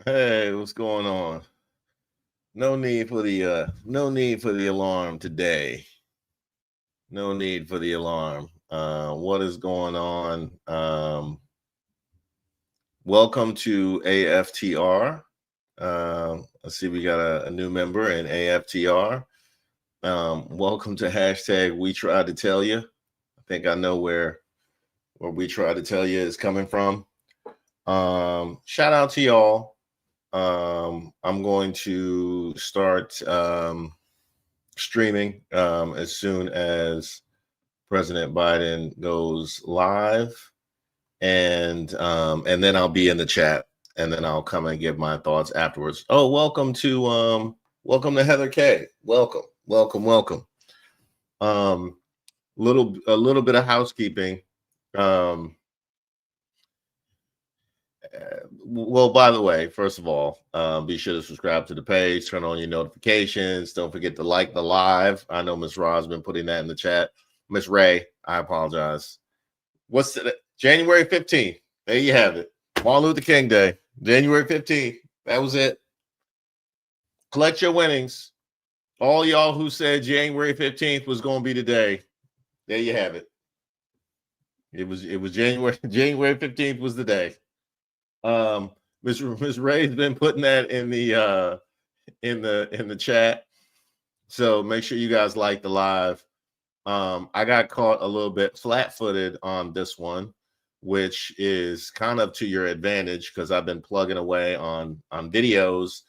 Hey, what's going on? No need for the alarm today. No need for the alarm. What is going on? Welcome to AFTR. Let's see, we got a new member in AFTR. Welcome to hashtag We Tried to Tell You. I think I know where We Tried to Tell You is coming from. Shout out to y'all. I'm going to start streaming as soon as President Biden goes live, and then I'll be in the chat, and then I'll come and give my thoughts afterwards. Oh, welcome to Heather K. Welcome. Um, a little bit of housekeeping. Um, Well, by the way, first of all, be sure to subscribe to the page, turn on your notifications. Don't forget to like the live. I know Miss Ra's been putting that in the chat. Miss Ray, I apologize. What's the January 15th? There you have it. Martin Luther King Day, January 15th. That was it. Collect your winnings. All y'all who said January 15th was going to be the day, there you have it. It was January 15th was the day. Miss Ray's been putting that in the chat. So make sure you guys like the live. I got caught a little bit flat-footed on this one, which is kind of to your advantage because I've been plugging away on videos.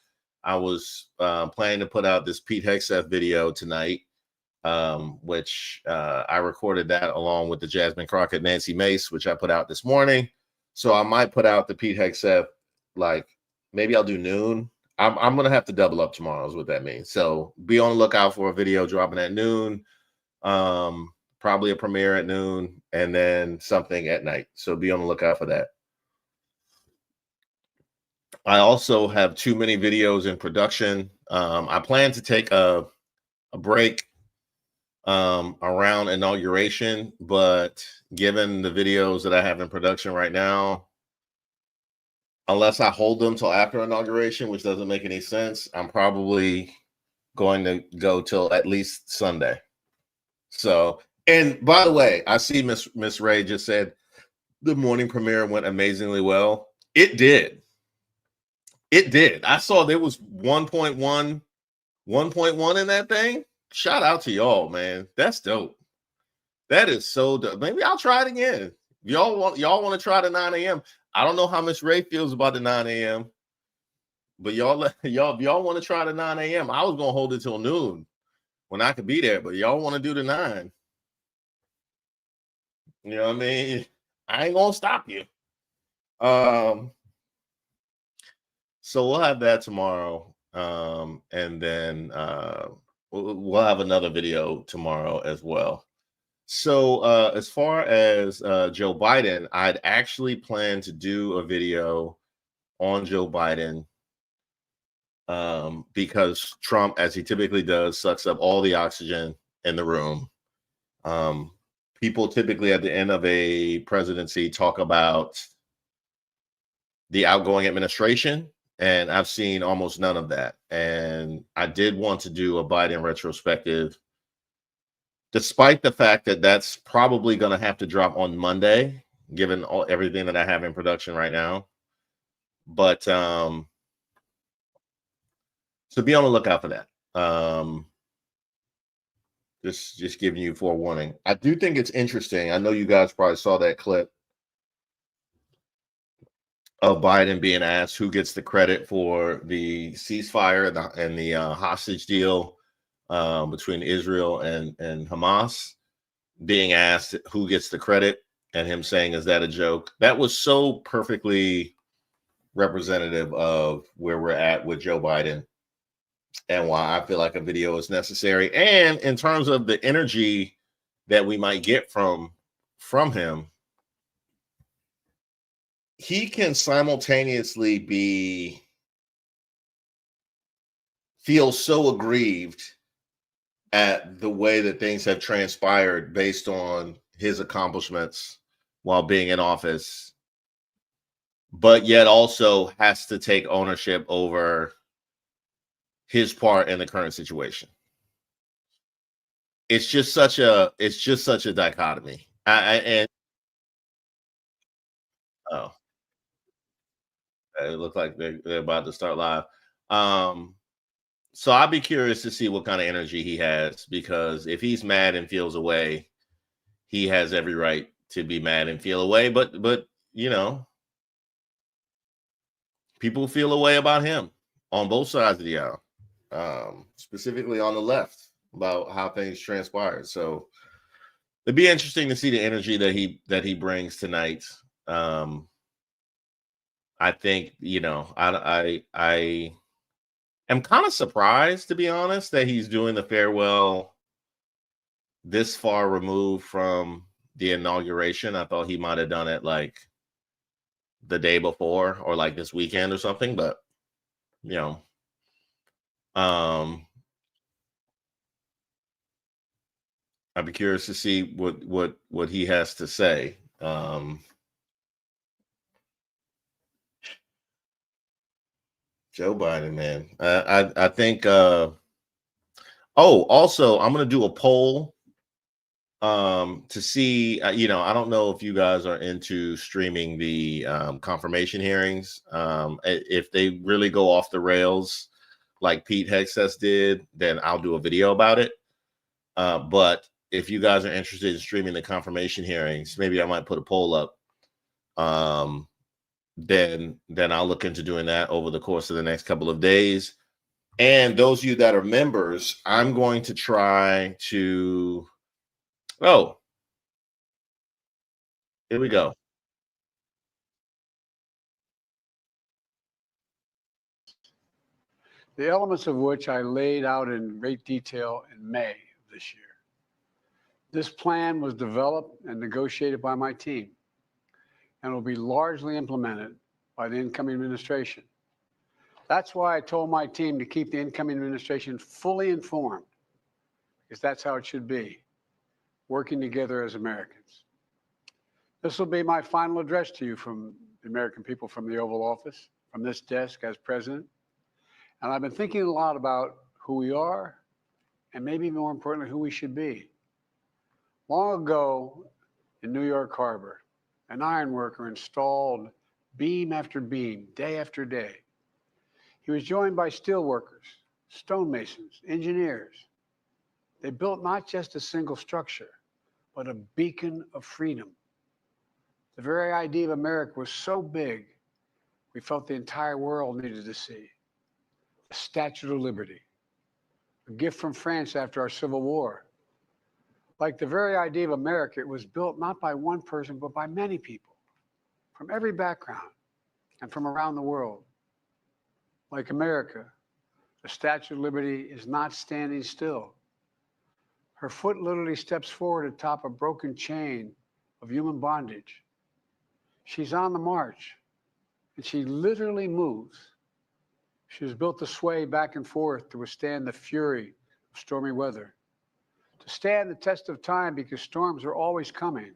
I was planning to put out this Pete Hegseth video tonight, which I recorded that along with the Jasmine Crockett, Nancy Mace, which I put out this morning. So I might put out the Pete Hegseth, like maybe I'll do noon. I'm gonna have to double up tomorrow, is what that means. So be on the lookout for a video dropping at noon. Probably a premiere at noon, and then something at night. So be on the lookout for that. I also have too many videos in production. I plan to take a break around inauguration, but given the videos that I have in production right now, unless I hold them till after inauguration, which doesn't make any sense, I'm probably going to go till at least Sunday. So, and by the way, I see Miss Ray just said the morning premiere went amazingly well. It did. I saw there was 1.1 in that thing. Shout out to y'all, man. That's dope. That is so dope. Maybe I'll try it again. Y'all want to try the 9 a.m. I don't know how Miss Ray feels about the 9 a.m. But y'all want to try the 9 a.m. I was gonna hold it till noon when I could be there, but y'all want to do the 9. You know what I mean? I ain't gonna stop you. So we'll have that tomorrow. And then we'll have another video tomorrow as well. So as far as Joe Biden, I'd actually planned to do a video on Joe Biden because Trump, as he typically does, sucks up all the oxygen in the room. People typically at the end of a presidency talk about the outgoing administration, and I've seen almost none of that. And I did want to do a Biden retrospective, despite the fact that that's probably going to have to drop on Monday, given everything that I have in production right now. But so be on the lookout for that. Just giving you forewarning. I do think it's interesting. I know you guys probably saw that clip of Biden being asked who gets the credit for the ceasefire and the hostage deal between Israel and Hamas, being asked who gets the credit, and him saying, "Is that a joke?" That was so perfectly representative of where we're at with Joe Biden and why I feel like a video is necessary. And in terms of the energy that we might get from him, he can simultaneously feel so aggrieved at the way that things have transpired based on his accomplishments while being in office, but yet also has to take ownership over his part in the current situation. It's just such a dichotomy. And oh, it looked like they're about to start live. Um, so I'd be curious to see what kind of energy he has, because if he's mad and feels away, he has every right to be mad and feel away. But you know, people feel away about him on both sides of the aisle, specifically on the left, about how things transpired. So it'd be interesting to see the energy that he brings tonight. Um, I think, I am kind of surprised, to be honest, that he's doing the farewell this far removed from the inauguration. I thought he might have done it like the day before or like this weekend or something, but you know, um, I'd be curious to see what he has to say. Joe Biden, man, I think. Oh, also, I'm gonna do a poll to see. I don't know if you guys are into streaming the confirmation hearings. If they really go off the rails, like Pete Hegseth did, then I'll do a video about it. But if you guys are interested in streaming the confirmation hearings, maybe I might put a poll up. Then I'll look into doing that over the course of the next couple of days. And those of you that are members, I'm going to try to. Oh, here we go. The elements of which I laid out in great detail in May of this year. This plan was developed and negotiated by my team and will be largely implemented by the incoming administration. That's why I told my team to keep the incoming administration fully informed, because that's how it should be, working together as Americans. This will be my final address to you from the American people, from the Oval Office, from this desk as president. And I've been thinking a lot about who we are and maybe more importantly, who we should be. Long ago in New York Harbor, an iron worker installed beam after beam, day after day. He was joined by steel workers, stonemasons, engineers. They built not just a single structure, but a beacon of freedom. The very idea of America was so big, we felt the entire world needed to see. The Statue of Liberty, a gift from France after our Civil War. Like the very idea of America, it was built not by one person, but by many people from every background and from around the world. Like America, the Statue of Liberty is not standing still. Her foot literally steps forward atop a broken chain of human bondage. She's on the march, and she literally moves. She was built to sway back and forth to withstand the fury of stormy weather, to stand the test of time because storms are always coming.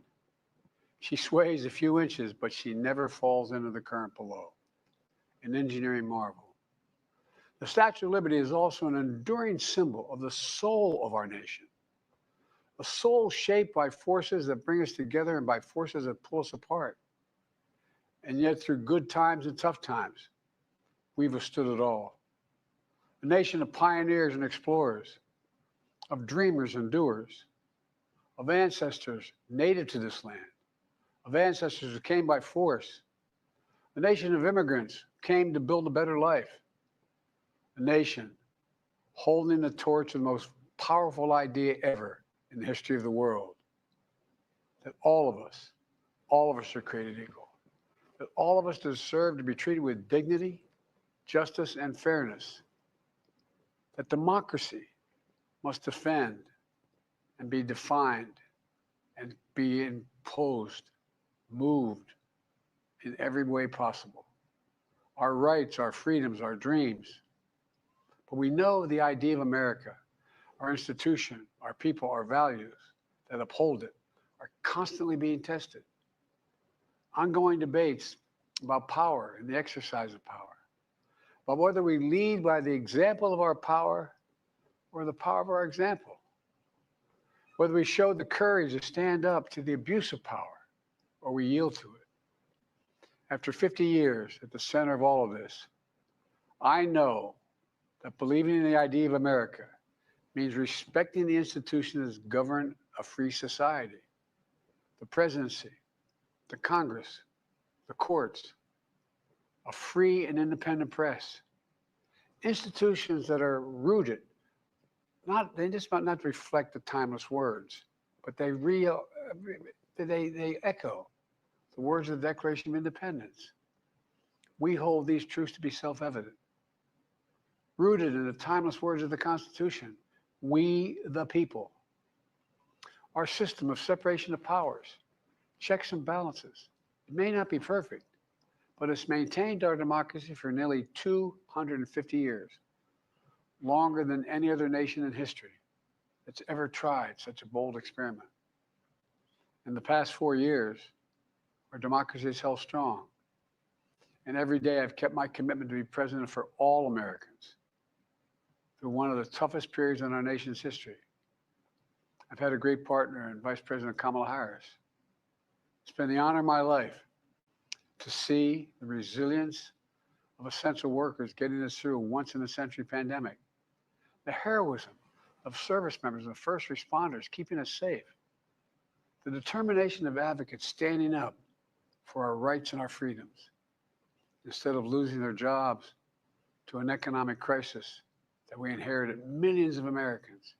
She sways a few inches, but she never falls into the current below. An engineering marvel. The Statue of Liberty is also an enduring symbol of the soul of our nation, a soul shaped by forces that bring us together and by forces that pull us apart. And yet, through good times and tough times, we've withstood it all. A nation of pioneers and explorers, of dreamers and doers, of ancestors native to this land, of ancestors who came by force, a nation of immigrants who came to build a better life, a nation holding the torch of the most powerful idea ever in the history of the world, that all of us are created equal, that all of us deserve to be treated with dignity, justice, and fairness, that democracy must defend and be defined and be imposed, moved in every way possible. Our rights, our freedoms, our dreams. But we know the idea of America, our institution, our people, our values that uphold it are constantly being tested. Ongoing debates about power and the exercise of power, but whether we lead by the example of our power or the power of our example, whether we show the courage to stand up to the abuse of power or we yield to it. After 50 years at the center of all of this, I know that believing in the idea of America means respecting the institutions that govern a free society: the presidency, the Congress, the courts, a free and independent press, institutions that are rooted, they just might not reflect the timeless words, but they echo the words of the Declaration of Independence. We hold these truths to be self-evident. Rooted in the timeless words of the Constitution, we the people. Our system of separation of powers, checks and balances, it may not be perfect, but it's maintained our democracy for nearly 250 years, longer than any other nation in history that's ever tried such a bold experiment. In the past 4 years, our democracy has held strong. And every day I've kept my commitment to be president for all Americans through one of the toughest periods in our nation's history. I've had a great partner in Vice President Kamala Harris. It's been the honor of my life to see the resilience of essential workers getting us through a once-in-a-century pandemic, the heroism of service members and first responders keeping us safe, the determination of advocates standing up for our rights and our freedoms instead of losing their jobs to an economic crisis that we inherited. Millions of Americans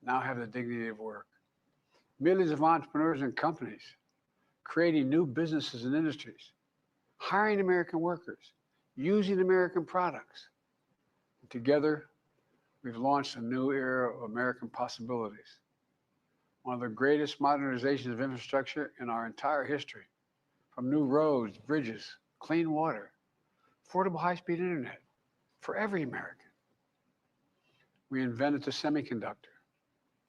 now have the dignity of work. Millions of entrepreneurs and companies creating new businesses and industries, hiring American workers, using American products. And together, we've launched a new era of American possibilities. One of the greatest modernizations of infrastructure in our entire history, from new roads, bridges, clean water, affordable high-speed internet for every American. We invented the semiconductor,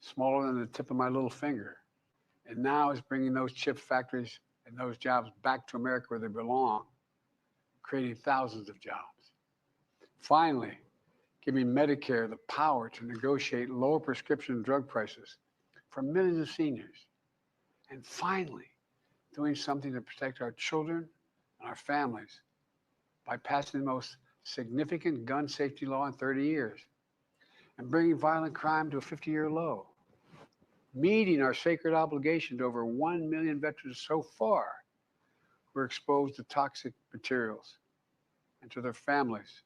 smaller than the tip of my little finger, and now is bringing those chip factories and those jobs back to America where they belong, creating thousands of jobs. Finally, giving Medicare the power to negotiate lower prescription drug prices for millions of seniors. And finally, doing something to protect our children and our families by passing the most significant gun safety law in 30 years and bringing violent crime to a 50-year low, meeting our sacred obligation to over 1 million veterans so far who are exposed to toxic materials, and to their families,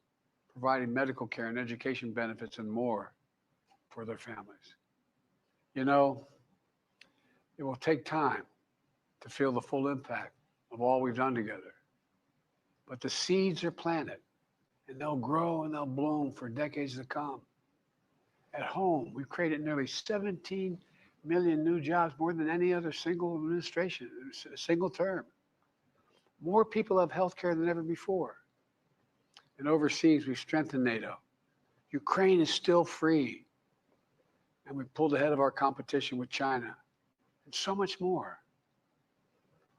providing medical care and education benefits and more for their families. You know, it will take time to feel the full impact of all we've done together, but the seeds are planted and they'll grow and they'll bloom for decades to come. At home, we've created nearly 17 million new jobs, more than any other single administration, a single term. More people have health care than ever before. And overseas, we've strengthened NATO. Ukraine is still free. And we pulled ahead of our competition with China, and so much more.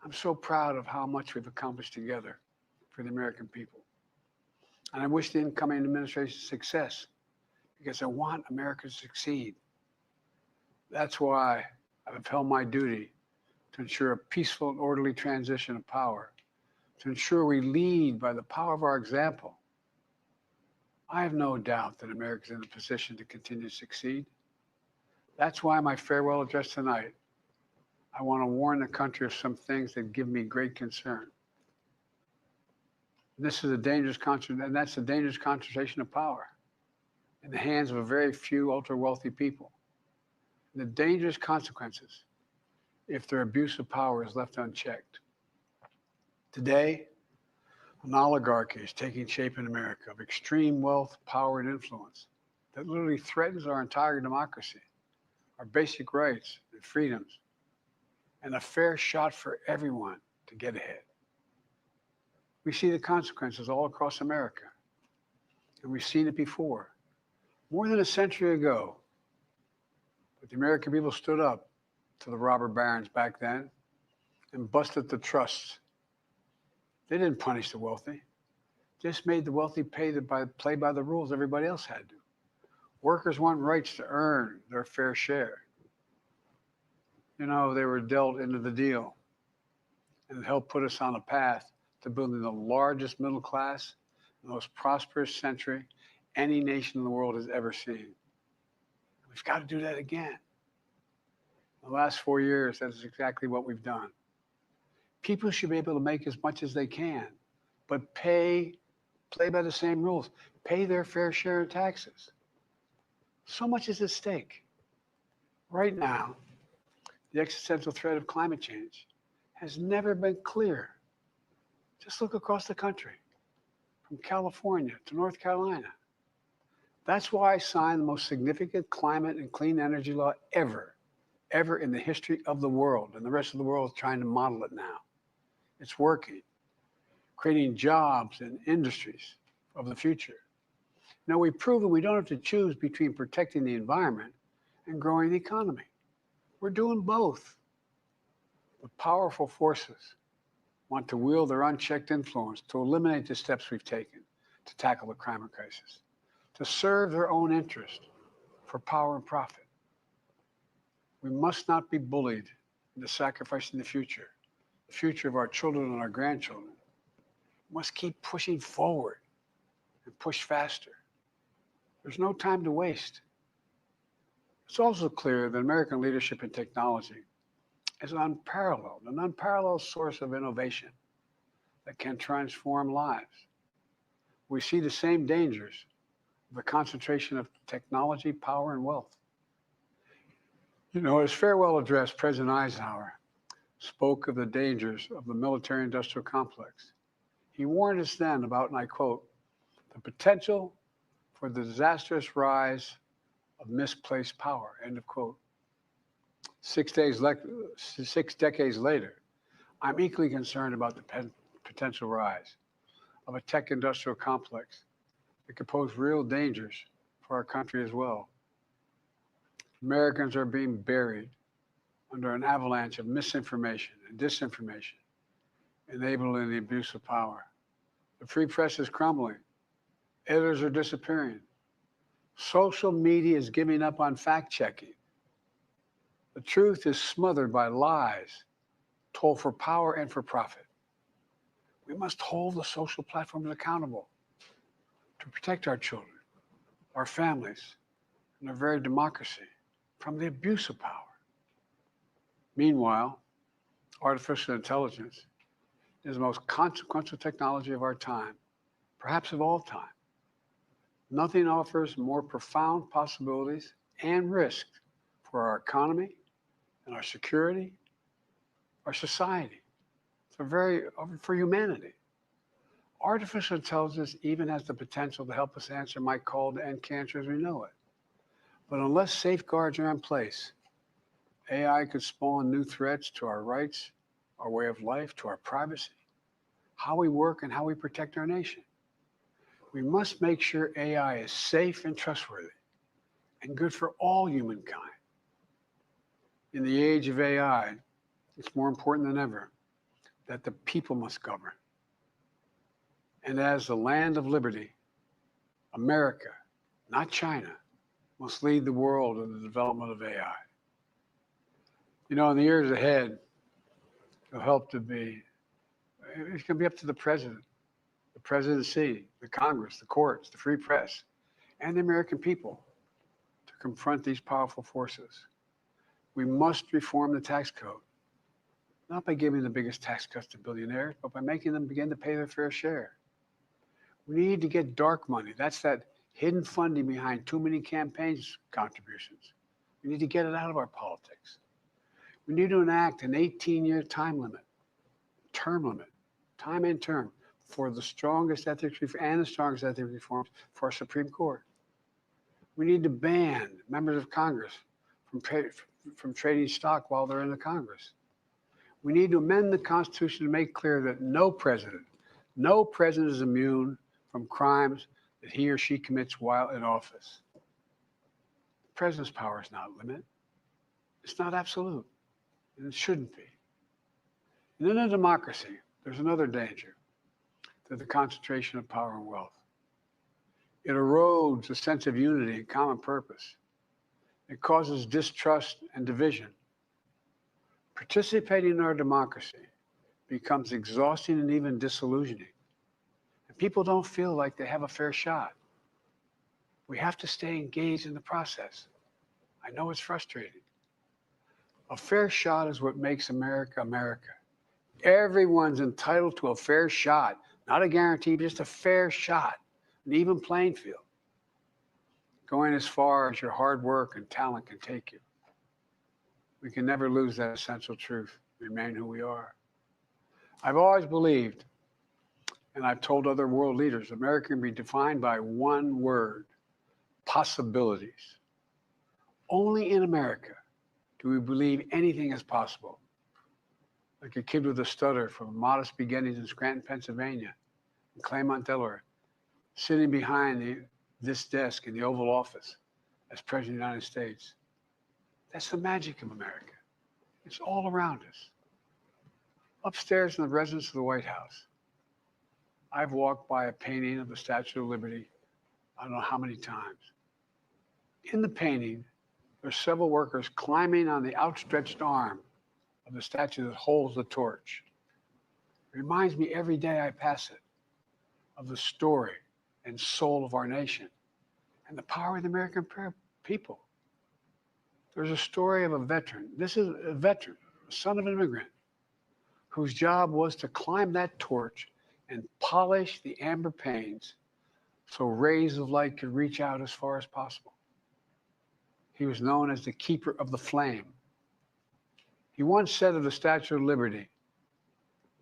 I'm so proud of how much we've accomplished together for the American people. And I wish the incoming administration success, because I want America to succeed. That's why I've held my duty to ensure a peaceful and orderly transition of power, to ensure we lead by the power of our example. I have no doubt that America is in a position to continue to succeed. That's why my farewell address tonight, I want to warn the country of some things that give me great concern. This is a dangerous and that's a dangerous concentration of power in the hands of a very few ultra-wealthy people. And the dangerous consequences if their abuse of power is left unchecked. Today, an oligarchy is taking shape in America of extreme wealth, power, and influence that literally threatens our entire democracy, our basic rights and freedoms, and a fair shot for everyone to get ahead. We see the consequences all across America, and we've seen it before. More than a century ago, but the American people stood up to the robber barons back then and busted the trusts. They didn't punish the wealthy, just made the wealthy play by the rules everybody else had to. Workers want rights to earn their fair share. They were dealt into the deal, and it helped put us on a path to building the largest middle class, the most prosperous century any nation in the world has ever seen. We've got to do that again. In the last 4 years, that is exactly what we've done. People should be able to make as much as they can, but play by the same rules, pay their fair share of taxes. So much is at stake. Right now, the existential threat of climate change has never been clearer. Just look across the country, from California to North Carolina. That's why I signed the most significant climate and clean energy law ever in the history of the world. And the rest of the world is trying to model it now. It's working, creating jobs and industries of the future. Now, we've proven we don't have to choose between protecting the environment and growing the economy. We're doing both. The powerful forces want to wield their unchecked influence to eliminate the steps we've taken to tackle the climate crisis, to serve their own interest for power and profit. We must not be bullied into sacrificing the future of our children and our grandchildren. We must keep pushing forward and push faster. There's no time to waste. It's also clear that American leadership in technology is an unparalleled source of innovation that can transform lives. We see the same dangers of the concentration of technology, power, and wealth. His farewell address, President Eisenhower spoke of the dangers of the military-industrial complex. He warned us then about, and I quote, the potential for the disastrous rise of misplaced power, end of quote. 6 decades later, I'm equally concerned about the potential rise of a tech-industrial complex that could pose real dangers for our country as well. Americans are being buried under an avalanche of misinformation and disinformation, enabling the abuse of power. The free press is crumbling. Editors are disappearing. Social media is giving up on fact-checking. The truth is smothered by lies told for power and for profit. We must hold the social platforms accountable to protect our children, our families, and our very democracy from the abuse of power. Meanwhile, artificial intelligence is the most consequential technology of our time, perhaps of all time. Nothing offers more profound possibilities and risk for our economy and our security, our society, for humanity. Artificial intelligence even has the potential to help us answer my call to end cancer as we know it. But unless safeguards are in place, AI could spawn new threats to our rights, our way of life, to our privacy, how we work, and how we protect our nation. We must make sure AI is safe and trustworthy and good for all humankind. In the age of AI, it's more important than ever that the people must govern. And as the land of liberty, America, not China, must lead the world in the development of AI. In the years ahead, it's going to be up to the president, the presidency, the Congress, the courts, the free press, and the American people to confront these powerful forces. We must reform the tax code, not by giving the biggest tax cuts to billionaires, but by making them begin to pay their fair share. We need to get dark money. That's that hidden funding behind too many campaigns contributions. We need to get it out of our politics. We need to enact an 18-year term limit, time and term, for the strongest ethics reforms for our Supreme Court. We need to ban members of Congress from trading stock while they're in the Congress. We need to amend the Constitution to make clear that no president is immune from crimes that he or she commits while in office. The president's power is not limited. It's not absolute, and it shouldn't be. And in a democracy, there's another danger. to the concentration of power and wealth. It erodes a sense of unity and common purpose. It causes distrust and division. Participating in our democracy becomes exhausting and even disillusioning. And people don't feel like they have a fair shot. We have to stay engaged in the process. I know it's frustrating. A fair shot is what makes America, America. Everyone's entitled to a fair shot, not a guarantee, but just a fair shot, an even playing field, going as far as your hard work and talent can take you. We can never lose that essential truth, remain who we are. I've always believed, and I've told other world leaders, America can be defined by one word: possibilities. Only in America do we believe anything is possible. Like a kid with a stutter from modest beginnings in Scranton, Pennsylvania, and Claymont, Delaware, sitting behind this desk in the Oval Office as President of the United States. That's the magic of America. It's all around us. Upstairs in the residence of the White House, I've walked by a painting of the Statue of Liberty, I don't know how many times. In the painting, there's several workers climbing on the outstretched arm of the statue that holds the torch. It reminds me every day I pass it of the story and soul of our nation and the power of the American people. There's a story of a veteran. This is a veteran, a son of an immigrant, whose job was to climb that torch and polish the amber panes so rays of light could reach out as far as possible. He was known as the keeper of the flame. He once said of the Statue of Liberty,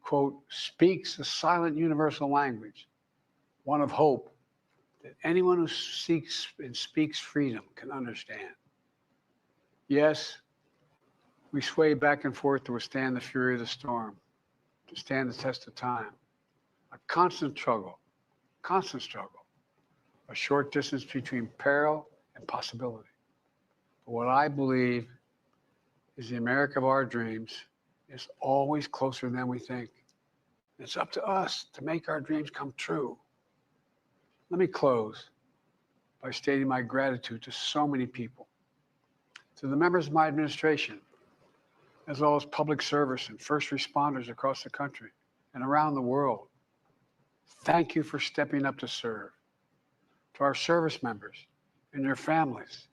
quote, speaks a silent universal language, one of hope that anyone who seeks and speaks freedom can understand. Yes, we sway back and forth to withstand the fury of the storm, to stand the test of time. A constant struggle, a short distance between peril and possibility. But what I believe is the America of our dreams is always closer than we think. It's up to us to make our dreams come true. Let me close by stating my gratitude to so many people, to the members of my administration, as well as public service and first responders across the country and around the world. Thank you for stepping up to serve. To our service members and your families,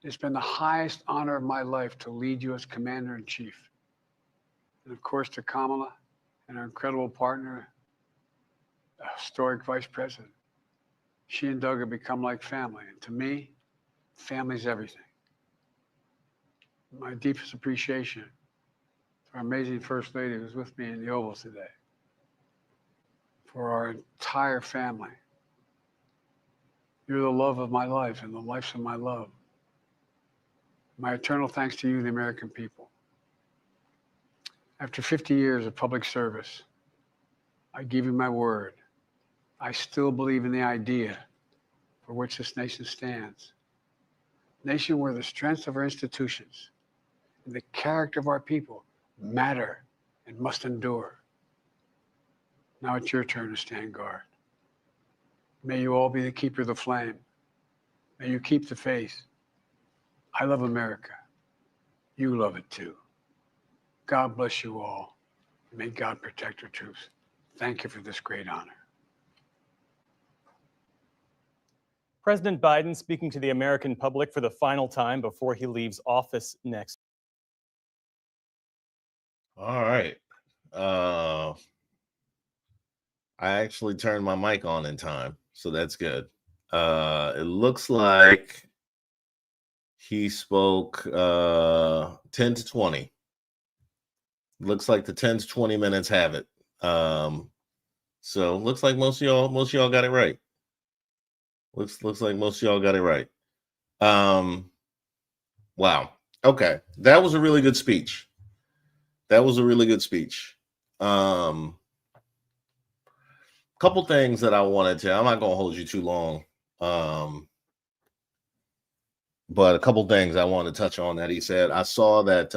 it's been the highest honor of my life to lead you as Commander-in-Chief. And of course, to Kamala and our incredible partner, the historic Vice President. She and Doug have become like family. And to me, family's everything. My deepest appreciation to our amazing First Lady who's with me in the Oval today. For our entire family. You're the love of my life and the lives of my love. My eternal thanks to you, the American people. After 50 years of public service, I give you my word. I still believe in the idea for which this nation stands. A nation where the strength of our institutions and the character of our people matter and must endure. Now it's your turn to stand guard. May you all be the keeper of the flame. May you keep the faith. I love America. You love it too. God bless you all. May God protect our troops. Thank you for this great honor. President Biden speaking to the American public for the final time before he leaves office next. All right. I actually turned my mic on in time, so that's good. It looks like he spoke 10 to 20. Looks like the 10 to 20 minutes have it. So looks like most of y'all got it right. Looks like most of y'all got it right. Wow. Okay. That was a really good speech. Couple things that I wanted to, I'm not going to hold you too long. But a couple things I want to touch on that he said. I saw that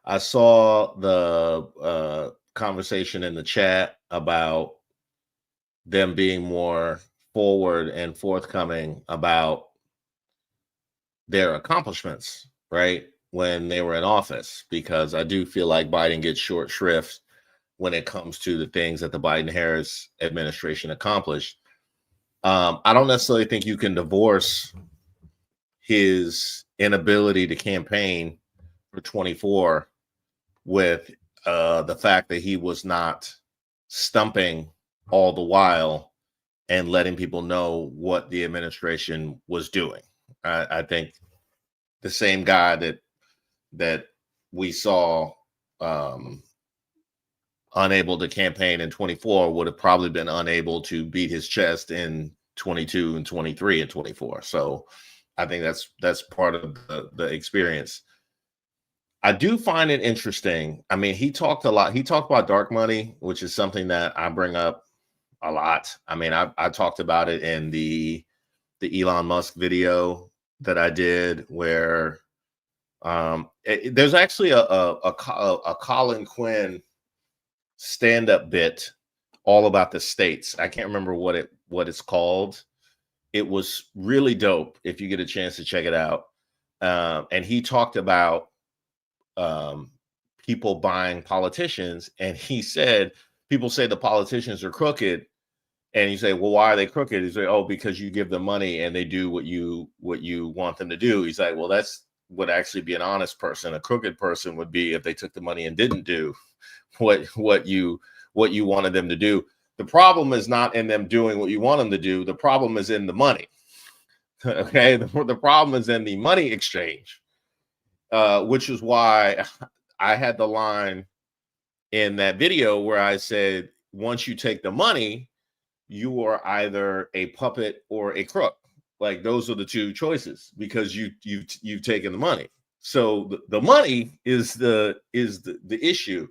I saw the conversation in the chat about them being more forward and forthcoming about their accomplishments, right, when they were in office, because I do feel like Biden gets short shrift when it comes to the things that the Biden-Harris administration accomplished. I don't necessarily think you can divorce his inability to campaign for 24 with the fact that he was not stumping all the while and letting people know what the administration was doing. I think the same guy that we saw unable to campaign in 24 would have probably been unable to beat his chest in 22 and 23 and 24. So I think that's part of the experience. I do find it interesting. I mean, he talked a lot. He talked about dark money, which is something that I bring up a lot. I mean, I talked about it in the Elon Musk video that I did, where there's actually a Colin Quinn stand-up bit all about the states. I can't remember what it's called. It was really dope if you get a chance to check it out. And he talked about people buying politicians, and he said people say the politicians are crooked, and you say, well, why are they crooked? He's like, oh, because you give them money and they do what you want them to do. He's like, well, that's would actually be an honest person. A crooked person would be if they took the money and didn't do what you wanted them to do. The problem is not in them doing what you want them to do. The problem is in the money. Okay, the problem is in the money exchange, which is why I had the line in that video where I said, once you take the money, you are either a puppet or a crook. Like, those are the two choices, because you've taken the money. So the money is the issue.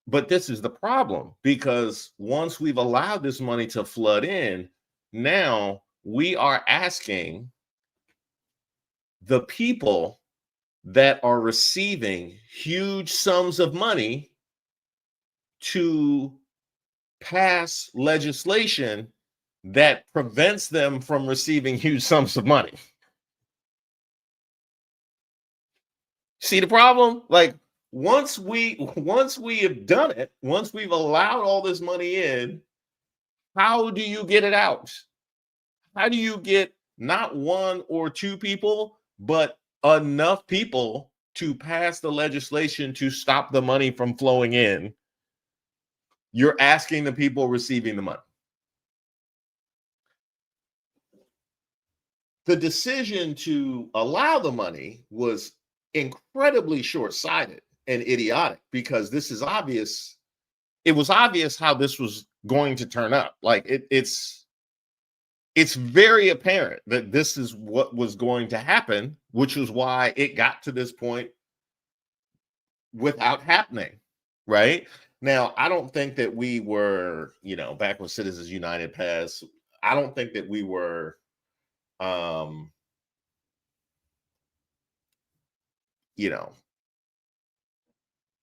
But this is the problem, because once we've allowed this money to flood in, now we are asking the people that are receiving huge sums of money to pass legislation that prevents them from receiving huge sums of money. See the problem? Like, once we have done it, once we've allowed all this money in, how do you get it out? How do you get not one or two people, but enough people to pass the legislation to stop the money from flowing in? You're asking the people receiving the money. The decision to allow the money was incredibly short-sighted and idiotic, because this is obvious. It was obvious how this was going to turn up. Like, it's very apparent that this is what was going to happen, which is why it got to this point without happening, right? Now, I don't think that we were, back when Citizens United passed, I don't think that we were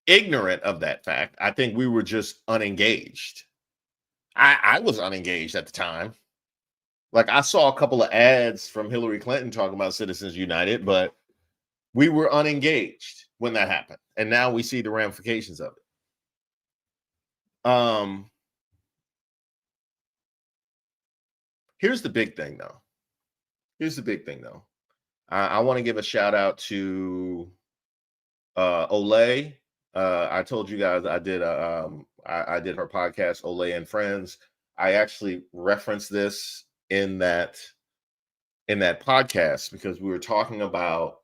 ignorant of that fact. I think we were just unengaged. I was unengaged at the time. Like, I saw a couple of ads from Hillary Clinton talking about Citizens United, but we were unengaged when that happened. And now we see the ramifications of it. Here's the big thing, though. I want to give a shout out to Olay. I told you guys I did I did her podcast, Olay and Friends. I actually referenced this in that podcast because we were talking about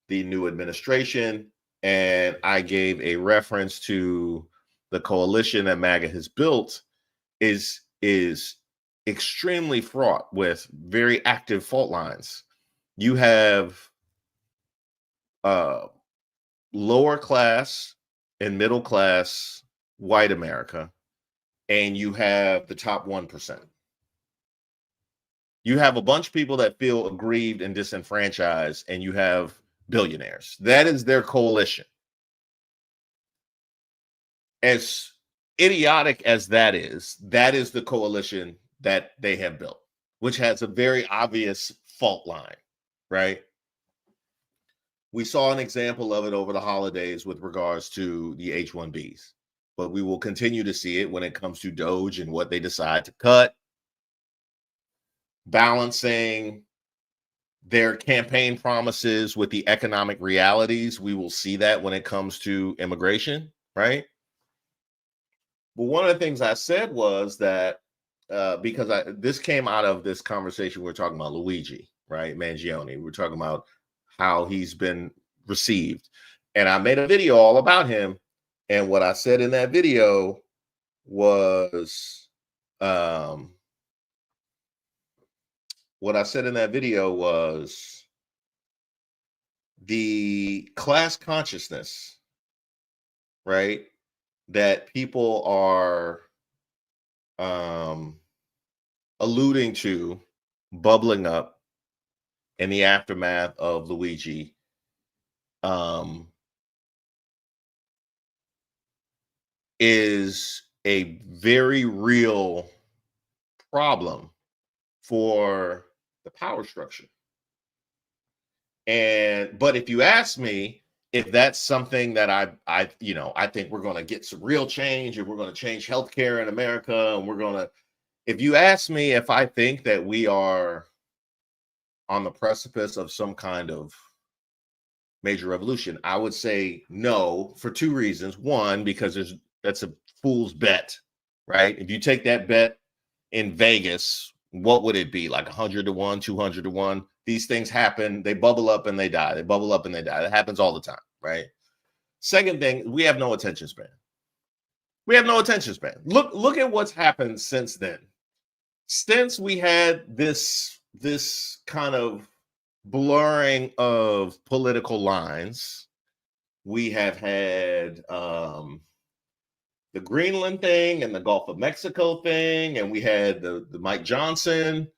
the new administration, and I gave a reference to the coalition that MAGA has built is extremely fraught with very active fault lines. You have lower class and middle class white America, and you have the top 1%. You have a bunch of people that feel aggrieved and disenfranchised, and you have billionaires. That is their coalition. As idiotic as that is the coalition that they have built, which has a very obvious fault line, right? We saw an example of it over the holidays with regards to the H-1Bs, but we will continue to see it when it comes to Doge and what they decide to cut, balancing their campaign promises with the economic realities. We will see that when it comes to immigration, right? But one of the things I said was that because this came out of this conversation, we're talking about Luigi, right? Mangione. We're talking about how he's been received. And I made a video all about him. And what I said in that video was, the class consciousness, right, that people are alluding to bubbling up in the aftermath of Luigi is a very real problem for the power structure. But if you ask me if that's something that I think we're going to get some real change, and we're going to change healthcare in America, and if you ask me if I think that we are on the precipice of some kind of major revolution, I would say no, for two reasons. One, because that's a fool's bet, right? If you take that bet in Vegas, what would it be? Like 100 to 1, 200 to 1? These things happen. They bubble up and they die. They bubble up and they die. That happens all the time, right? Second thing, we have no attention span. We have no attention span. Look at what's happened since then. Since we had this kind of blurring of political lines, we have had the Greenland thing and the Gulf of Mexico thing, and we had the Mike Johnson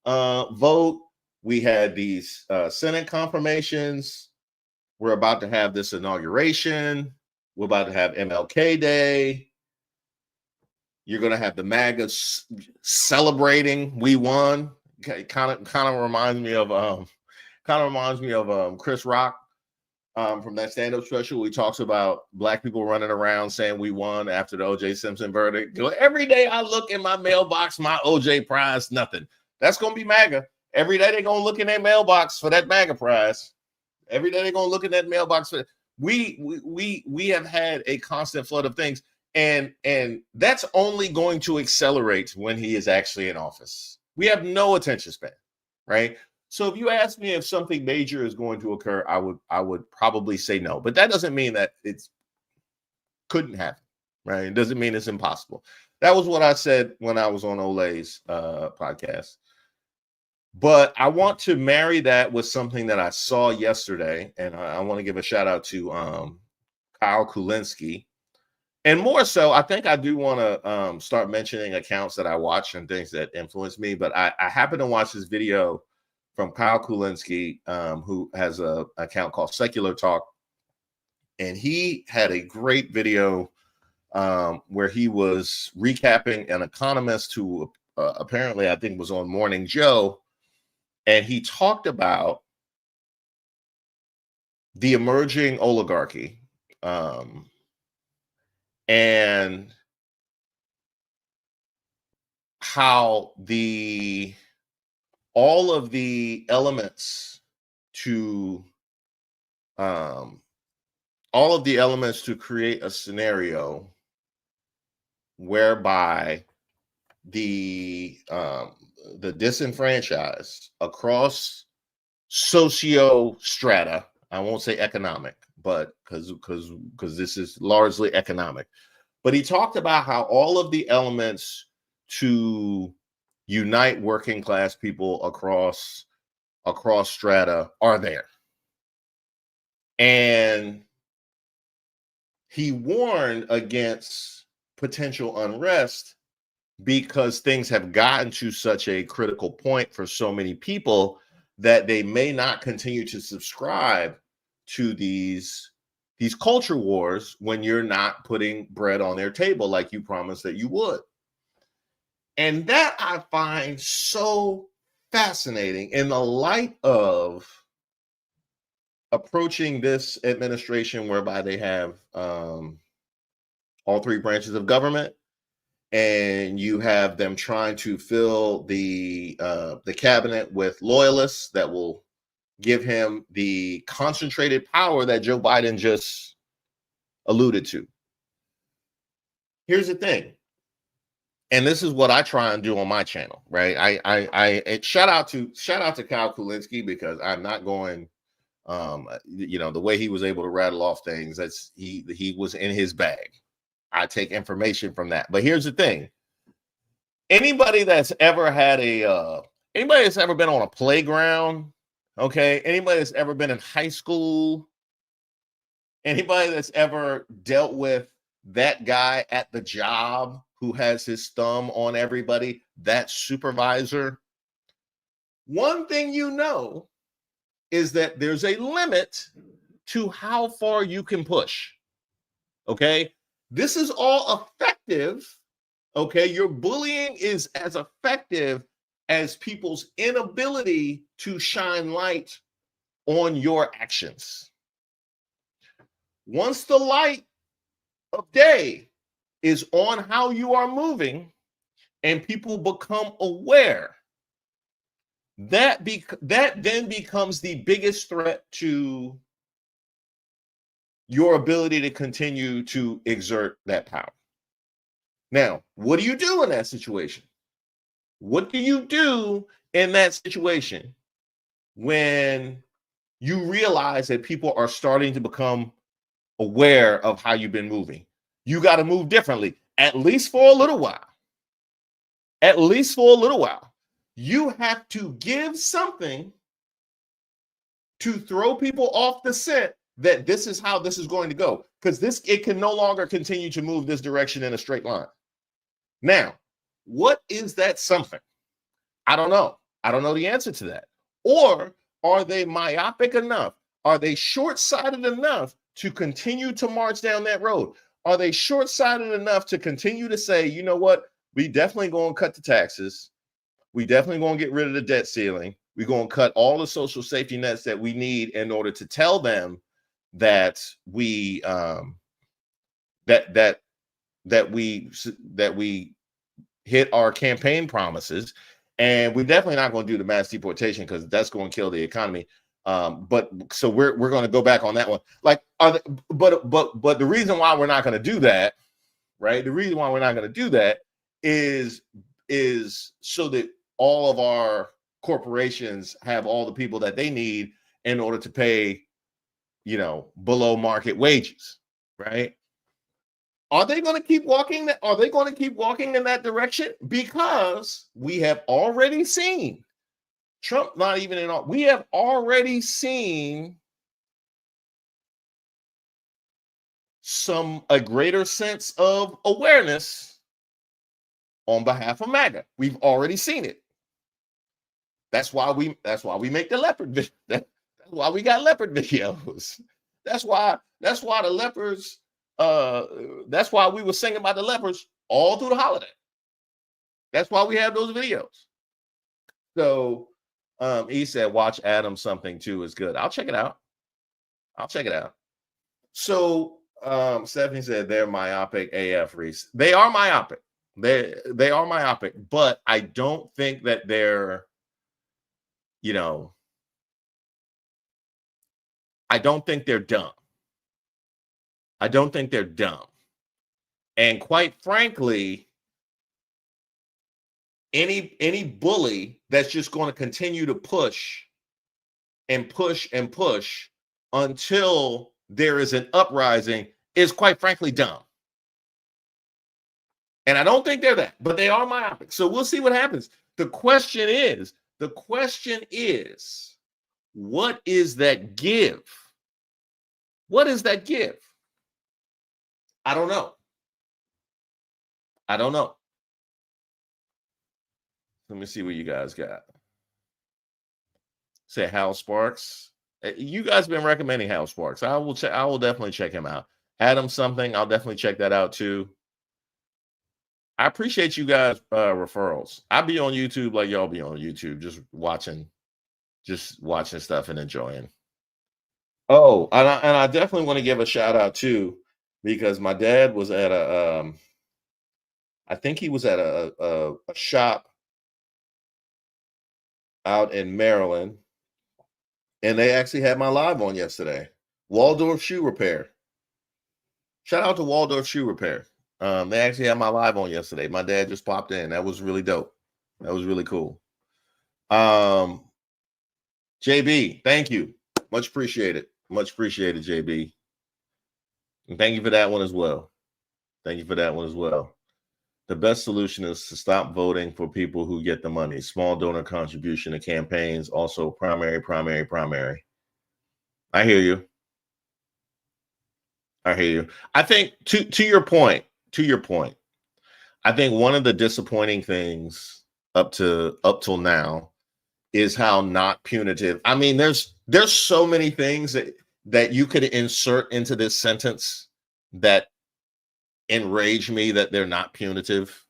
vote. We had these Senate confirmations. We're about to have this inauguration. We're about to have MLK Day. You're going to have the MAGA celebrating we won. Kind of reminds me of Chris Rock from that stand-up special. He talks about black people running around saying we won after the O.J. Simpson verdict. Every day I look in my mailbox, my O.J. prize, nothing. That's going to be MAGA. Every day they're going to look in their mailbox for that MAGA prize. Every day they're going to look in that mailbox for we have had a constant flood of things. And that's only going to accelerate when he is actually in office. We have no attention span, right? So if you ask me if something major is going to occur, I would probably say no. But that doesn't mean that it couldn't happen, right? It doesn't mean it's impossible. That was what I said when I was on Ole's podcast. But I want to marry that with something that I saw yesterday, and I want to give a shout out to Kyle Kulinski. And more so, I think I do want to start mentioning accounts that I watch and things that influence me. But I happened to watch this video from Kyle Kulinski, who has an account called Secular Talk. And he had a great video where he was recapping an economist who apparently I think was on Morning Joe. And he talked about the emerging oligarchy and how all of the elements to create a scenario whereby the disenfranchised across socio strata, I won't say economic, but because this is largely economic, but he talked about how all of the elements to unite working class people across strata are there. And he warned against potential unrest because things have gotten to such a critical point for so many people that they may not continue to subscribe to these culture wars when you're not putting bread on their table like you promised that you would. And that I find so fascinating in the light of approaching this administration whereby they have all three branches of government, and you have them trying to fill the cabinet with loyalists that will give him the concentrated power that Joe Biden just alluded to. Here's the thing, and this is what I try and do on my channel, right? I shout out to Kyle Kulinski, because I'm not going, the way he was able to rattle off things, that's he was in his bag. I take information from that. But here's the thing. Anybody that's ever had anybody that's ever been on a playground, okay? Anybody that's ever been in high school, anybody that's ever dealt with that guy at the job who has his thumb on everybody, that supervisor, one thing you know is that there's a limit to how far you can push, okay? This is all effective, okay? Your bullying is as effective as people's inability to shine light on your actions. Once the light of day is on how you are moving and people become aware, that then becomes the biggest threat to your ability to continue to exert that power. Now, what do you do in that situation? What do you do in that situation when you realize that people are starting to become aware of how you've been moving? You got to move differently, at least for a little while. At least for a little while. You have to give something to throw people off the scent that this is how this is going to go, because it can no longer continue to move this direction in a straight line. Now, what is that something? I don't know. I don't know the answer to that. Or are they myopic enough? Are they short-sighted enough to continue to march down that road? Are they short-sighted enough to continue to say, you know what, we definitely going to cut the taxes. We definitely going to get rid of the debt ceiling. We're going to cut all the social safety nets that we need in order to tell them that we that we hit our campaign promises, and we're definitely not going to do the mass deportation because that's going to kill the economy. But so we're going to go back on that one. Like, but the reason why we're not going to do that, right? The reason why we're not going to do that is so that all of our corporations have all the people that they need in order to pay, below market wages, right? Are they going to keep walking that? Are they going to keep walking in that direction? Because we have already seen Trump, not even in all, we have already seen a greater sense of awareness on behalf of MAGA. We've already seen it. That's why we make the leopard video. That's why we got leopard videos. That's why the leopards. That's why we were singing about the lepers all through the holiday. That's why we have those videos. So he said, watch Adam something too is good. I'll check it out. So Stephanie said they're myopic AF, Reese. They are myopic. They are myopic, but I don't think that they're, I don't think they're dumb. I don't think they're dumb. And quite frankly, any bully that's just going to continue to push and push and push until there is an uprising is quite frankly dumb. And I don't think they're that, but they are myopic. So we'll see what happens. The question is, what is that give? What is that give? I don't know. Let me see what you guys got. Say Hal Sparks. You guys been recommending Hal Sparks. I will check. I will definitely check him out. Adam something. I'll definitely check that out too. I appreciate you guys referrals. I be on YouTube like y'all be on YouTube, just watching stuff and enjoying. Oh, and I definitely want to give a shout out too, because my dad was at a I think he was at a shop out in Maryland, and they actually had my live on yesterday. Waldorf Shoe Repair. Shout out to Waldorf Shoe Repair. They actually had my live on yesterday. My dad just popped in. That was really dope. That was really cool. JB, thank you. Much appreciated. Much appreciated, JB. And thank you for that one as well. Thank you for that one as well. The best solution is to stop voting for people who get the money. Small donor contribution to campaigns, also primary. I hear you. I think to your point, I think one of the disappointing things up till now is how not punitive. I mean, there's so many things that you could insert into this sentence that enrage me that they're not punitive.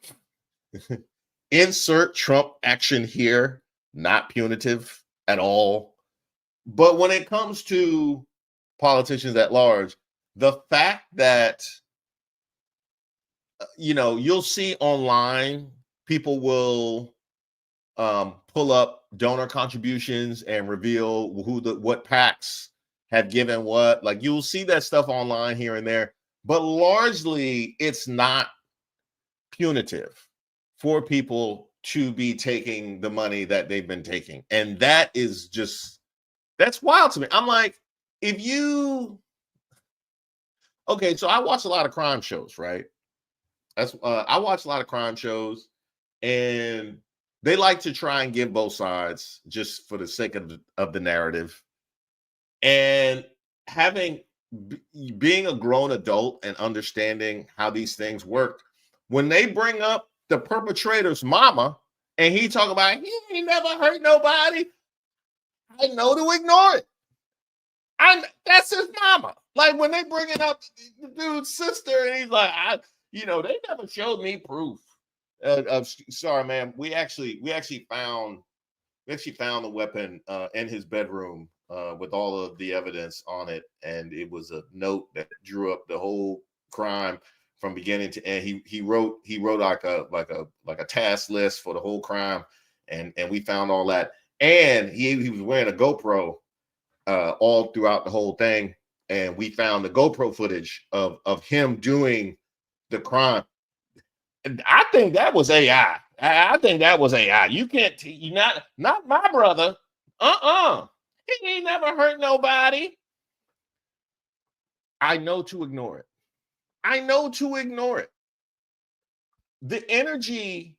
Insert Trump action here, not punitive at all. But when it comes to politicians at large, the fact that you'll see online, people will pull up donor contributions and reveal what PACs have given what. Like, you'll see that stuff online here and there, but largely it's not punitive for people to be taking the money that they've been taking. And that's wild to me. I'm like, okay, so I watch a lot of crime shows, right? I watch a lot of crime shows, and they like to try and give both sides just for the sake of the narrative. And being a grown adult and understanding how these things work, when they bring up the perpetrator's mama and he talk about he ain't never hurt nobody, I know to ignore it. That's his mama. Like, when they bringing up the dude's sister, and he's like, they never showed me proof. Sorry, man. We actually found the weapon in his bedroom with all of the evidence on it, and it was a note that drew up the whole crime from beginning to end. He wrote like a task list for the whole crime, and we found all that. And he was wearing a GoPro all throughout the whole thing, and we found the GoPro footage of him doing the crime. And I think that was AI. I think that was AI. You can't, not my brother. He ain't never hurt nobody. I know to ignore it. The energy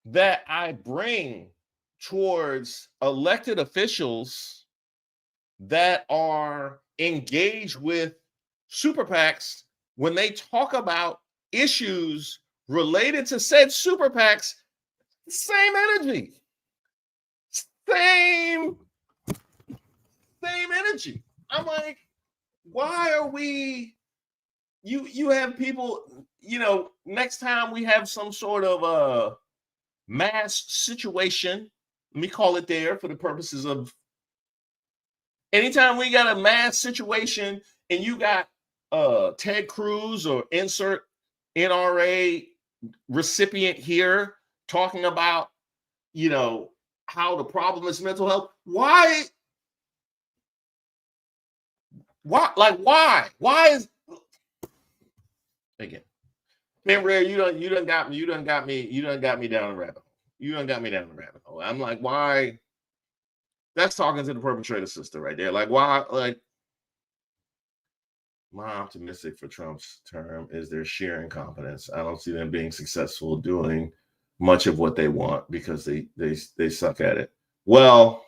that I bring towards elected officials that are engaged with super PACs, when they talk about issues related to said super PACs, same energy. Same energy. I'm like, why are we, you have people, next time we have some sort of mass situation, let me call it there for the purposes of, anytime we got a mass situation and you got Ted Cruz or insert NRA recipient here talking about, how the problem is mental health. Why is, again, man, Rare, you done got me down the rabbit hole. I'm like, why? That's talking to the perpetrator sister right there. Like, why? Like, my optimistic for Trump's term is their sheer incompetence. I don't see them being successful doing much of what they want because they suck at it. Well,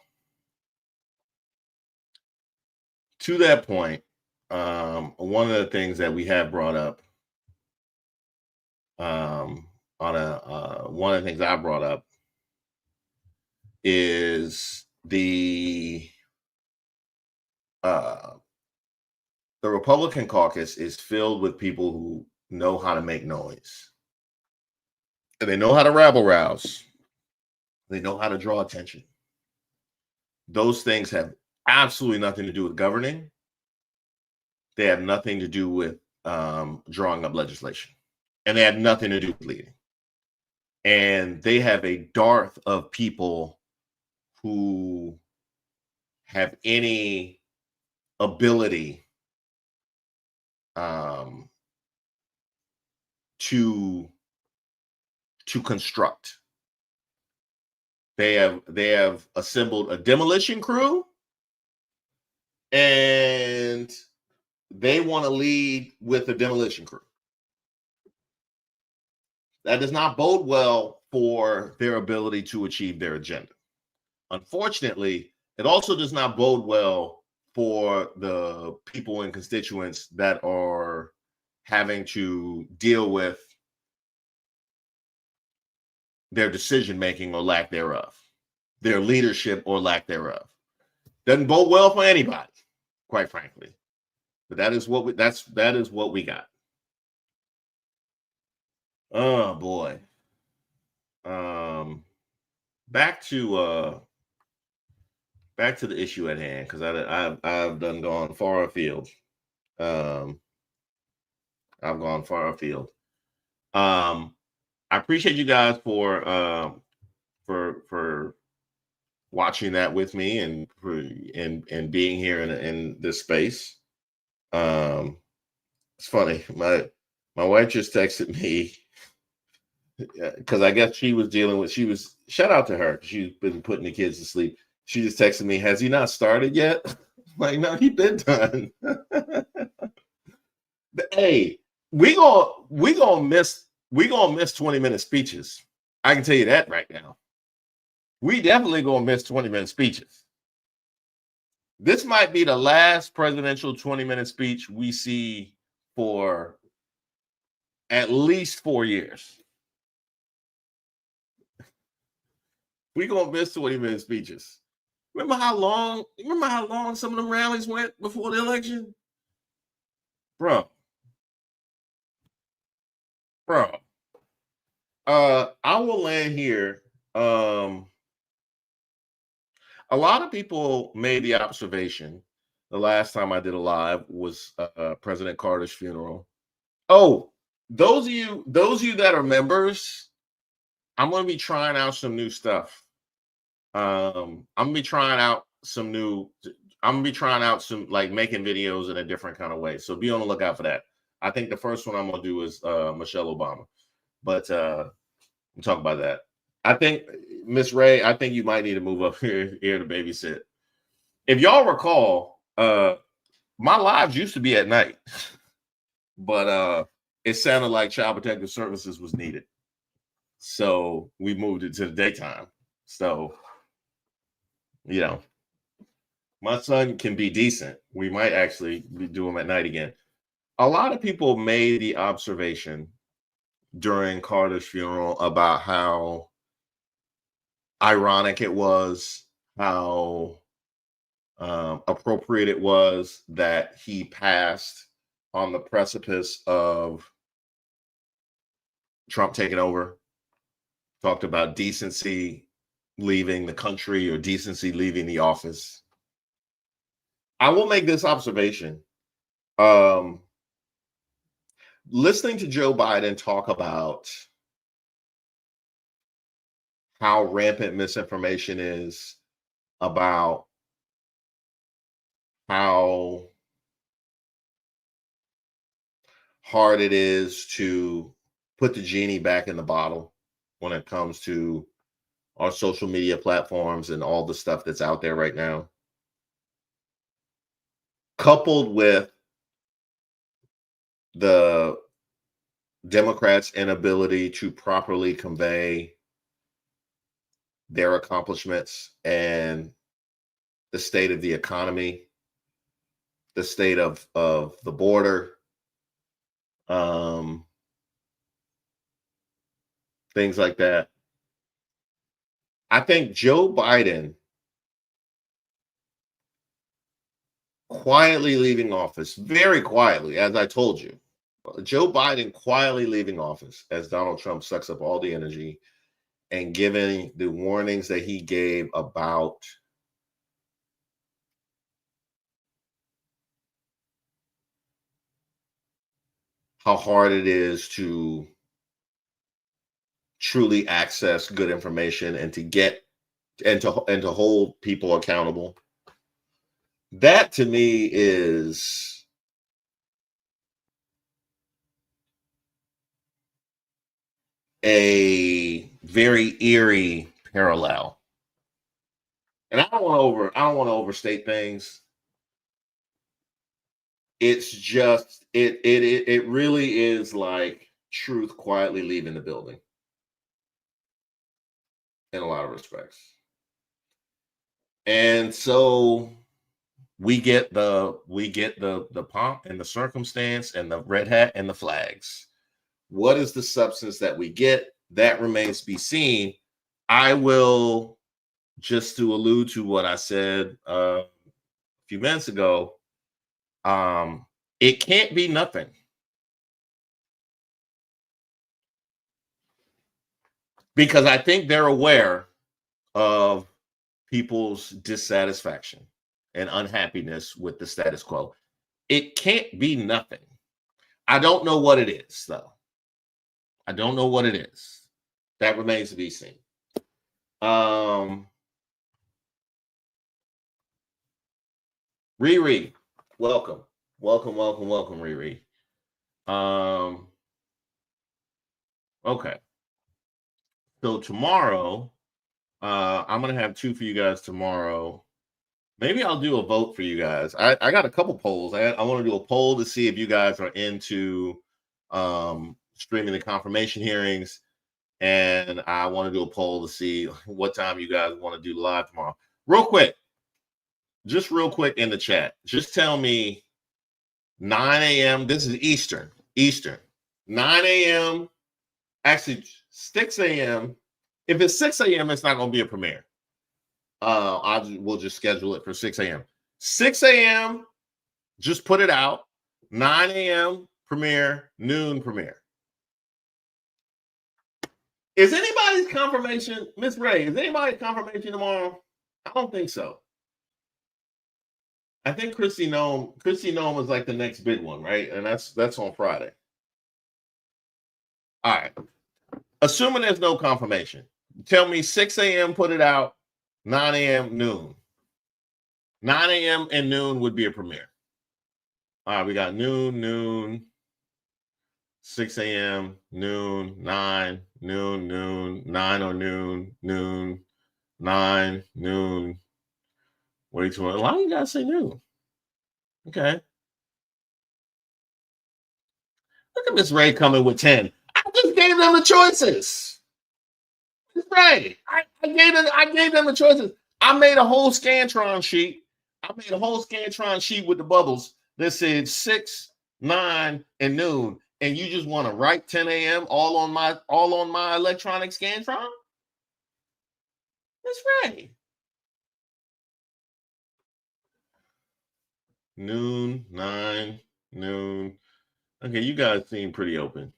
to that point, one of the things that we have brought up, one of the things I brought up is the the Republican caucus is filled with people who know how to make noise. And they know how to rabble rouse. They know how to draw attention. Those things have absolutely nothing to do with governing. They have nothing to do with drawing up legislation. And they have nothing to do with leading. And they have a dearth of people who have any ability to construct. They have assembled a demolition crew, and they want to lead with a demolition crew. That does not bode well for their ability to achieve their agenda. Unfortunately, it also does not bode well for the people and constituents that are having to deal with their decision-making or lack thereof, their leadership or lack thereof. Doesn't bode well for anybody, quite frankly. But that is what we got. Oh boy. Back to the issue at hand, because I've done gone far afield. I've gone far afield. I appreciate you guys for watching that with me and being here in this space. It's funny. My wife just texted me because I guess she was shout out to her. She's been putting the kids to sleep. She just texted me, has he not started yet? Like, no, he's been done. Hey, we gonna miss 20-minute speeches. I can tell you that right now. We definitely gonna miss 20-minute speeches. This might be the last presidential 20-minute speech we see for at least 4 years. We gonna miss 20-minute speeches. Remember how long some of them rallies went before the election? Bro. I will land here. A lot of people made the observation the last time I did a live was President Carter's funeral. Oh, those of you that are members, I'm going to be trying out some new stuff. I'm going to be trying out some like making videos in a different kind of way. So be on the lookout for that. I think the first one I'm going to do is Michelle Obama. But we'll talk about that. I think, Miss Ray, I think you might need to move up here to babysit. If y'all recall, my lives used to be at night, but it sounded like Child Protective Services was needed. So we moved it to the daytime. So, you know, my son can be decent. We might actually do him at night again. A lot of people made the observation during Carter's funeral about how ironic it was, how appropriate it was that he passed on the precipice of Trump taking over. Talked about decency leaving the country or decency leaving the office. I will make this observation. Listening to Joe Biden talk about how rampant misinformation is, about how hard it is to put the genie back in the bottle when it comes to our social media platforms and all the stuff that's out there right now, coupled with the Democrats' inability to properly convey their accomplishments and the state of the economy, the state of the border, things like that. I think Joe Biden quietly leaving office, very quietly, as I told you. Joe Biden quietly leaving office as Donald Trump sucks up all the energy and giving the warnings that he gave about how hard it is to truly access good information and to get and to hold people accountable. That to me is a very eerie parallel. And I don't want to overstate things. It's just it really is like truth quietly leaving the building in a lot of respects. And so we get the pomp and the circumstance and the red hat and the flags. What is the substance that we get? That remains to be seen. I will, just to allude to what I said a few minutes ago, it can't be nothing. Because I think they're aware of people's dissatisfaction and unhappiness with the status quo. It can't be nothing. I don't know what it is, though. I don't know what it is. That remains to be seen. Riri, welcome. Welcome, Riri. Okay. So tomorrow, I'm gonna have two for you guys tomorrow. Maybe I'll do a vote for you guys. I got a couple polls. I want to do a poll to see if you guys are into streaming the confirmation hearings, and I want to do a poll to see what time you guys want to do live tomorrow. Real quick in the chat. Just tell me 9 a.m. This is Eastern. 9 a.m. Actually, 6 a.m. If it's 6 a.m., it's not going to be a premiere. We'll just schedule it for 6 a.m. 6 a.m., just put it out. 9 a.m. premiere, noon premiere. Is anybody's confirmation, Miss Ray, is anybody's confirmation tomorrow? I don't think so. I think Chrissy Nome is like the next big one, right? And that's on Friday. All right. Assuming there's no confirmation, tell me 6 a.m. put it out, 9 a.m. noon. 9 a.m. and noon would be a premiere. All right, we got noon, 6 a.m., noon, 9, noon, 9 or noon, 9, noon. Wait till why do you guys say noon? Okay. Look at Miss Ray coming with 10. I just gave them the choices. Miss Ray, I gave them the choices. I made a whole Scantron sheet. With the bubbles that said 6, 9, and noon. And you just want to write 10 a.m. all on my electronic Scantron? Miss Ray. Noon, 9, noon. Okay, you guys seem pretty open.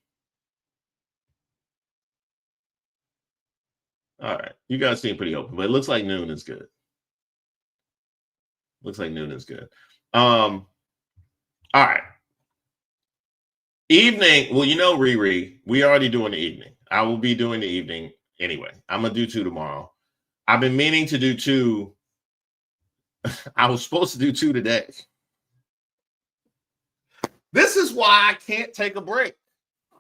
All right, you guys seem pretty open, but it looks like noon is good. All right. Evening. Well, Riri, we already doing the evening. I will be doing the evening anyway. I'm gonna do 2 tomorrow. I've been meaning to do 2. I was supposed to do 2 today. This is why I can't take a break.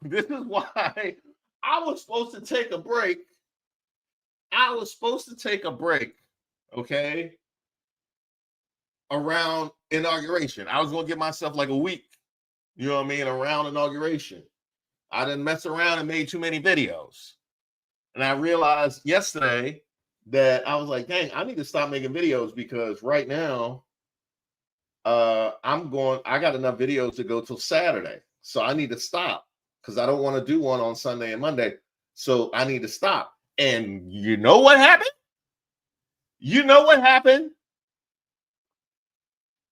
This is why I was supposed to take a break. Okay, around inauguration. I was going to give myself like a week, you know what I mean, around inauguration. I didn't mess around and made too many videos. And I realized yesterday that I was like, dang, I need to stop making videos because right now I got enough videos to go till Saturday. So I need to stop because I don't want to do one on Sunday and Monday. So I need to stop. And you know what happened?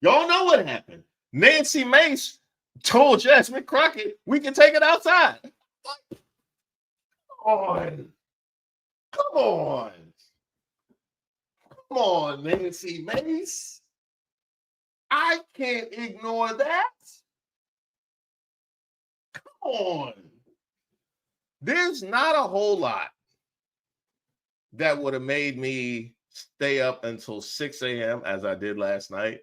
Y'all know what happened. Nancy Mace told Jasmine Crockett, we can take it outside. Come on. Come on. Come on, Nancy Mace. I can't ignore that. Come on. There's not a whole lot that would have made me stay up until 6 a.m. as I did last night,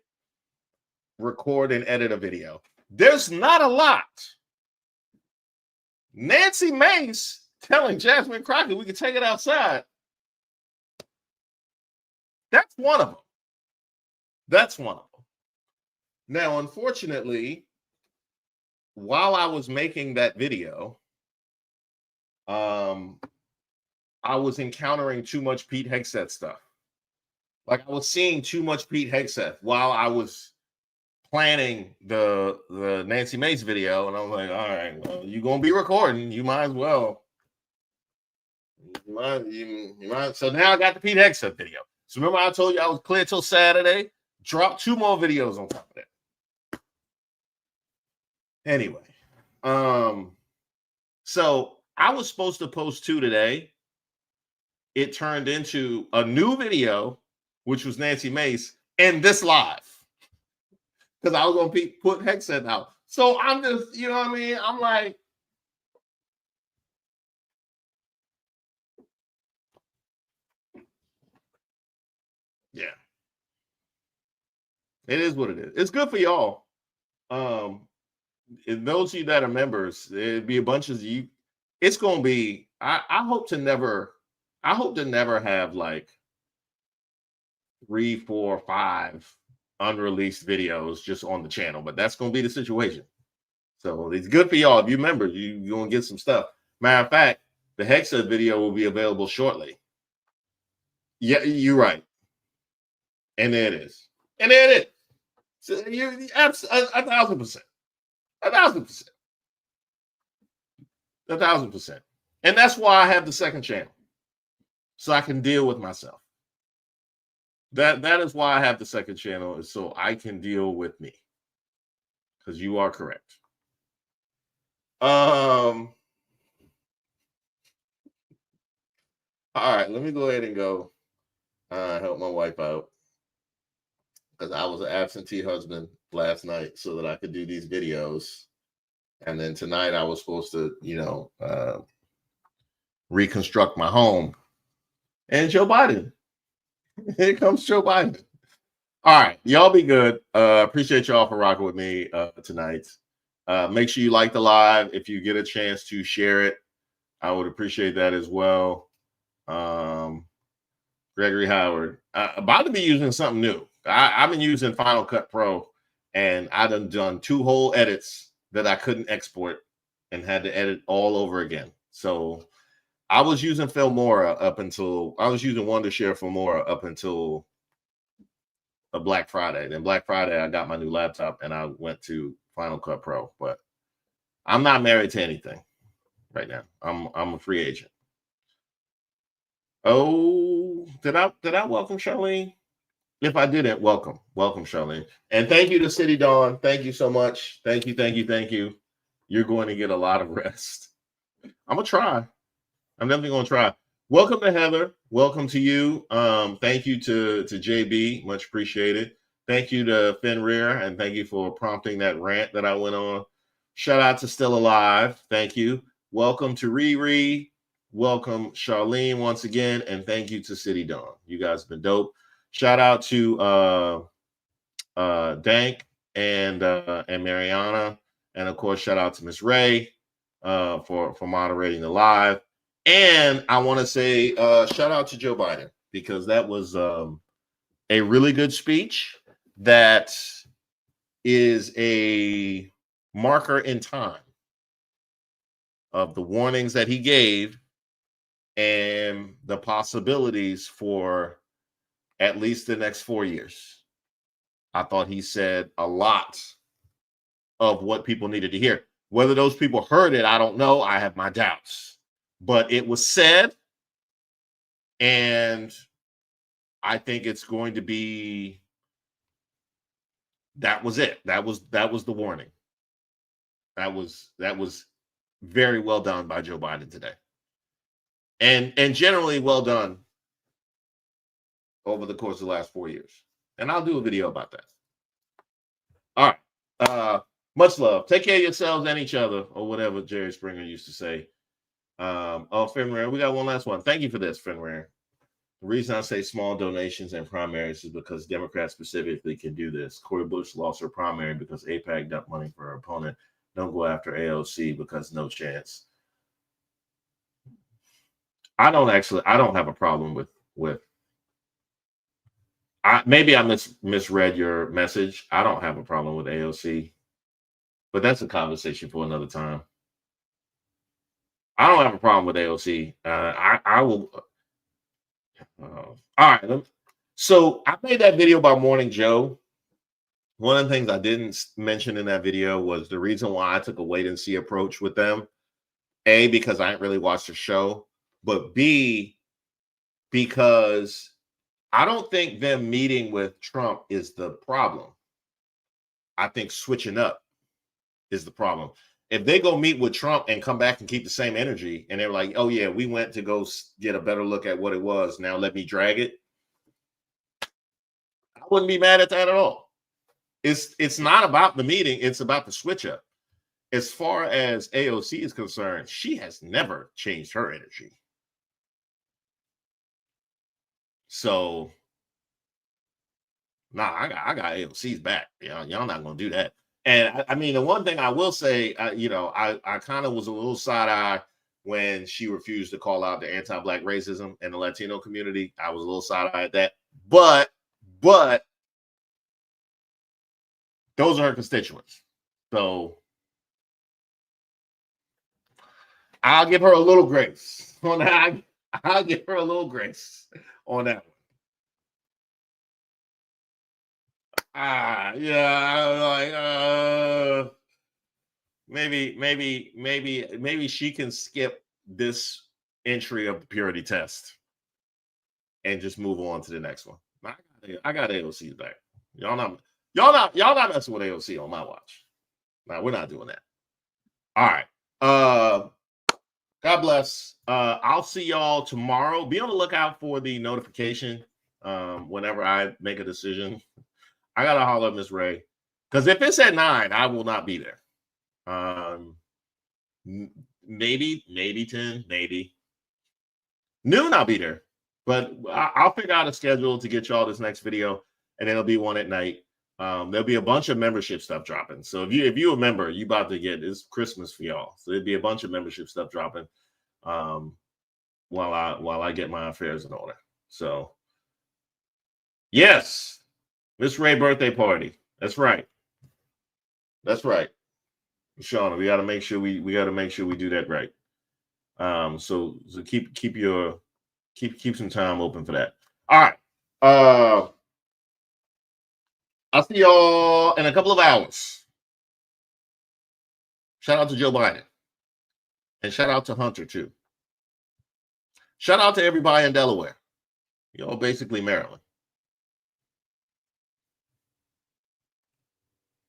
record and edit a video. There's not a lot. Nancy Mace telling Jasmine Crockett we can take it outside. That's one of them. That's one of them. Now, unfortunately, while I was making that video, I was encountering too much Pete Hegseth stuff. Like I was seeing too much Pete Hegseth while I was planning the Nancy Mace video, and I was like, all right, well, you're gonna be recording, you might as well. You might. So now I got the Pete Hegseth video. So remember I told you I was clear till Saturday? Drop 2 more videos on top of that. Anyway, so I was supposed to post 2 today. It turned into a new video, which was Nancy Mace, and this live. Because I was going to put Hegseth out. So I'm just, you know what I mean? I'm like, yeah. It is what it is. It's good for y'all. And those of you that are members, it'd be a bunch of you. It's going to be, I hope to never have like 3, 4, 5 unreleased videos just on the channel, but that's going to be the situation. So it's good for y'all. If you remember, you're going to get some stuff. Matter of fact, the Hegseth video will be available shortly. Yeah, you're right. And there it is. And there it is. So you're 1,000%. 1,000%. 1,000%. And that's why I have the second channel. So I can deal with myself. That is why I have the second channel, is so I can deal with me. Because you are correct. All right, let me go ahead and go help my wife out. Because I was an absentee husband last night so that I could do these videos. And then tonight I was supposed to, reconstruct my home. And Joe Biden. Here comes Joe Biden. All right, y'all be good. Appreciate y'all for rocking with me tonight. Make sure you like the live. If you get a chance to share it, I would appreciate that as well. Gregory Howard. About to be using something new. I've been using Final Cut Pro, and I've done 2 whole edits that I couldn't export and had to edit all over again. So I was using Filmora I was using Wondershare Filmora up until a Black Friday. Then Black Friday, I got my new laptop and I went to Final Cut Pro. But I'm not married to anything right now. I'm a free agent. Oh, did I welcome Charlene? If I didn't, welcome Charlene. And thank you to City Dawn. Thank you so much. Thank you. You're going to get a lot of rest. I'm gonna try. I'm definitely gonna try. Welcome to Heather. Welcome to you. Thank you to JB. Much appreciated. Thank you to Fenrir, and thank you for prompting that rant that I went on. Shout out to Still Alive. Thank you. Welcome to Riri. Welcome Charlene once again, and thank you to City Dawn. You guys have been dope. Shout out to Dank and Mariana, and of course, shout out to Miss Ray for moderating the live. And I want to say shout out to Joe Biden, because that was a really good speech that is a marker in time of the warnings that he gave and the possibilities for at least the next 4 years. I thought he said a lot of what people needed to hear. Whether those people heard it, I don't know. I have my doubts. But it was said, and I think it's going to be That was it. That was the warning. That was very well done by Joe Biden today. And generally well done over the course of the last 4 years. And I'll do a video about that. All right. Much love. Take care of yourselves and each other, or whatever Jerry Springer used to say. Finrare, we got one last one. Thank you for this, Finrare. The reason I say small donations and primaries is because Democrats specifically can do this. Cori Bush lost her primary because AIPAC dumped money for her opponent. Don't go after AOC because no chance. I don't have a problem with maybe I misread your message. I don't have a problem with AOC, but that's a conversation for another time. I don't have a problem with AOC. I will. All right. So I made that video about Morning Joe. One of the things I didn't mention in that video was the reason why I took a wait and see approach with them. A, because I didn't really watch the show, but B, because I don't think them meeting with Trump is the problem. I think switching up is the problem. If they go meet with Trump and come back and keep the same energy, and they're like, oh yeah, we went to go get a better look at what it was, now let me drag it, I wouldn't be mad at that at all. It's not about the meeting, it's about the switch up. As far as AOC is concerned, she has never changed her energy. So, nah, I got AOC's back. Y'all not gonna do that. And I mean, the one thing I will say, I kind of was a little side-eye when she refused to call out the anti-Black racism in the Latino community. I was a little side-eye at that. But those are her constituents. So I'll give her a little grace on that. I'll give her a little grace on that one. Maybe she can skip this entry of the purity test and just move on to the next one. I got AOC's back. Y'all not messing with AOC on my watch. No, we're not doing that. All right. God bless. I'll see y'all tomorrow. Be on the lookout for the notification whenever I make a decision. I gotta holler at Miss Ray, because if it's at 9, I will not be there. Maybe 10, maybe noon. I'll be there, but I'll figure out a schedule to get y'all this next video, and then it'll be one at night. There'll be a bunch of membership stuff dropping. So if you a member, you about to get it's Christmas for y'all. So there'll be a bunch of membership stuff dropping while I get my affairs in order. So yes. Miss Ray birthday party. That's right. Shauna, we gotta make sure we do that right. So keep some time open for that. All right. I'll see y'all in a couple of hours. Shout out to Joe Biden. And shout out to Hunter too. Shout out to everybody in Delaware. Y'all basically Maryland.